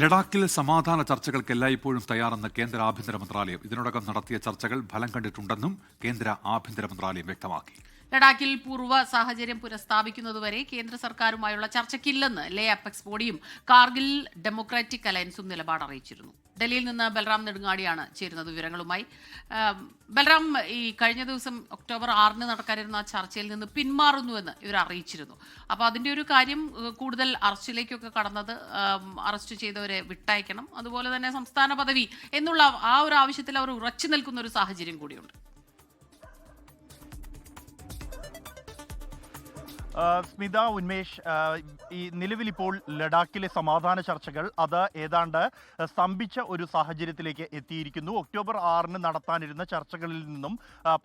ലഡാക്കിൽ സമാധാന ചർച്ചകൾക്ക് എല്ലായ്പ്പോഴും തയ്യാറെന്ന് കേന്ദ്ര ആഭ്യന്തര മന്ത്രാലയം. ഇതിനോടകം നടത്തിയ ചർച്ചകൾ ഫലം കണ്ടിട്ടുണ്ടെന്നും കേന്ദ്ര ആഭ്യന്തര മന്ത്രാലയം വ്യക്തമാക്കി. ലഡാക്കിൽ പൂർവ്വ സാഹചര്യം പുനഃസ്ഥാപിക്കുന്നതുവരെ കേന്ദ്ര സർക്കാരുമായുള്ള ചർച്ചയ്ക്കില്ലെന്ന് ലേ അപ്പെക്സ് ബോഡിയും കാർഗിൽ ഡെമോക്രാറ്റിക് അലയൻസും നിലപാട് അറിയിച്ചിരുന്നു. ഡൽഹിയിൽ നിന്ന് ബൽറാം നെടുങ്ങാടിയാണ് ചേരുന്നത് വിവരങ്ങളുമായി. ബൽറാം, ഈ കഴിഞ്ഞ ദിവസം ഒക്ടോബർ 6 നടക്കാനിരുന്ന ചർച്ചയിൽ നിന്ന് പിന്മാറുന്നുവെന്ന് ഇവർ അറിയിച്ചിരുന്നു. അപ്പോൾ അതിൻ്റെ ഒരു കാര്യം കൂടുതൽ അറസ്റ്റിലേക്കൊക്കെ കടന്നത്, അറസ്റ്റ് ചെയ്തവരെ വിട്ടയക്കണം, അതുപോലെ തന്നെ സംസ്ഥാന പദവി എന്നുള്ള ആ ഒരു ആവശ്യത്തിൽ അവർ ഉറച്ചു നിൽക്കുന്ന ഒരു സാഹചര്യം കൂടിയുണ്ട്. സ്മിത, ഉന്മേഷ്, ഈ നിലവിലിപ്പോൾ ലഡാക്കിലെ സമാധാന ചർച്ചകൾ അത് ഏതാണ്ട് സ്തംഭിച്ച ഒരു സാഹചര്യത്തിലേക്ക് എത്തിയിരിക്കുന്നു. ഒക്ടോബർ 6 നടത്താനിരുന്ന ചർച്ചകളിൽ നിന്നും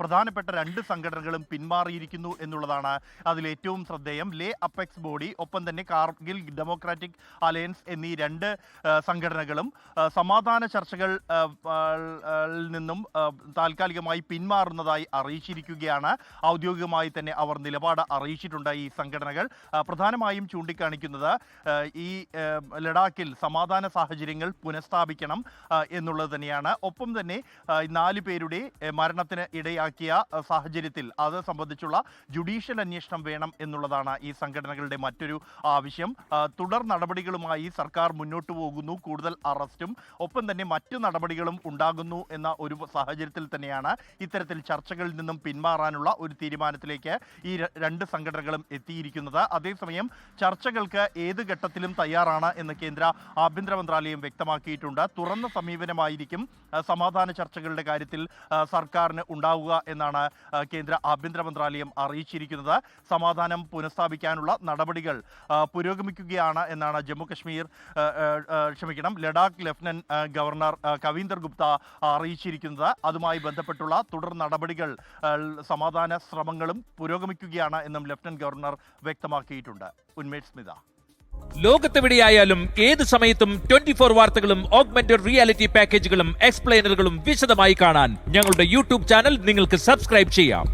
പ്രധാനപ്പെട്ട 2 സംഘടനകളും പിന്മാറിയിരിക്കുന്നു എന്നുള്ളതാണ് അതിലേറ്റവും ശ്രദ്ധേയം. ലേ അപ്പെക്സ് ബോഡി, ഒപ്പം തന്നെ കാർഗിൽ ഡെമോക്രാറ്റിക് അലയൻസ് എന്നീ 2 സംഘടനകളും സമാധാന ചർച്ചകൾ നിന്നും താൽക്കാലികമായി പിന്മാറുന്നതായി അറിയിച്ചിരിക്കുകയാണ്. ഔദ്യോഗികമായി തന്നെ അവർ നിലപാട് അറിയിച്ചിട്ടുണ്ട്. ഈ സംഘടനകൾ പ്രധാനമായും ചൂണ്ടിക്കാണിക്കുന്നത് ഈ ലഡാക്കിൽ സമാധാന സാഹചര്യങ്ങൾ പുനഃസ്ഥാപിക്കണം എന്നുള്ളത് തന്നെയാണ്. ഒപ്പം തന്നെ 4 പേരുടെ മരണത്തിന് ഇടയാക്കിയ സാഹചര്യത്തിൽ അത് സംബന്ധിച്ചുള്ള ജുഡീഷ്യൽ അന്വേഷണം വേണം എന്നുള്ളതാണ് ഈ സംഘടനകളുടെ മറ്റൊരു ആവശ്യം. തുടർ നടപടികളുമായി സർക്കാർ മുന്നോട്ട് പോകുന്നു. കൂടുതൽ അറസ്റ്റും ഒപ്പം തന്നെ മറ്റു നടപടികളും ഉണ്ടാകുന്നു എന്ന ഒരു സാഹചര്യത്തിൽ തന്നെയാണ് ഇത്തരത്തിൽ ചർച്ചകളിൽ നിന്നും പിന്മാറാനുള്ള ഒരു തീരുമാനത്തിലേക്ക് ഈ 2 സംഘടനകളും എത്തിയിരിക്കുന്നത്. അതേസമയം ചർച്ചകൾക്ക് ഏത് ഘട്ടത്തിലും തയ്യാറാണ് എന്ന് കേന്ദ്ര ആഭ്യന്തര മന്ത്രാലയം വ്യക്തമാക്കിയിട്ടുണ്ട്. തുറന്ന സമീപനമായിരിക്കും സമാധാന ചർച്ചകളുടെ കാര്യത്തിൽ സർക്കാരിന് ഉണ്ടാവുക എന്നാണ് കേന്ദ്ര ആഭ്യന്തര മന്ത്രാലയം അറിയിച്ചിരിക്കുന്നത്. സമാധാനം പുനഃസ്ഥാപിക്കാനുള്ള നടപടികൾ പുരോഗമിക്കുകയാണ് എന്നാണ് ലഡാക്ക് ലഫ്റ്റനന്റ് ഗവർണർ കവീന്ദർ ഗുപ്ത അറിയിച്ചിരിക്കുന്നത്. അതുമായി ബന്ധപ്പെട്ടുള്ള തുടർ നടപടികൾ, സമാധാന ശ്രമങ്ങളും പുരോഗമിക്കുകയാണ് എന്നും ലഫ്റ്റനന്റ് ഗവർണർ വ്യക്തമാക്കിയിട്ടുണ്ട്. ഉന്മേഷ്, സ്മിത. ലോകത്തെവിടെയായാലും ഏത് സമയത്തും 24 വാർത്തകളും ഓഗ്മെന്റഡ് റിയാലിറ്റി പാക്കേജുകളും എക്സ്പ്ലെയിനറുകളും വിശദമായി കാണാൻ ഞങ്ങളുടെ യൂട്യൂബ് ചാനൽ നിങ്ങൾക്ക് സബ്സ്ക്രൈബ് ചെയ്യാം.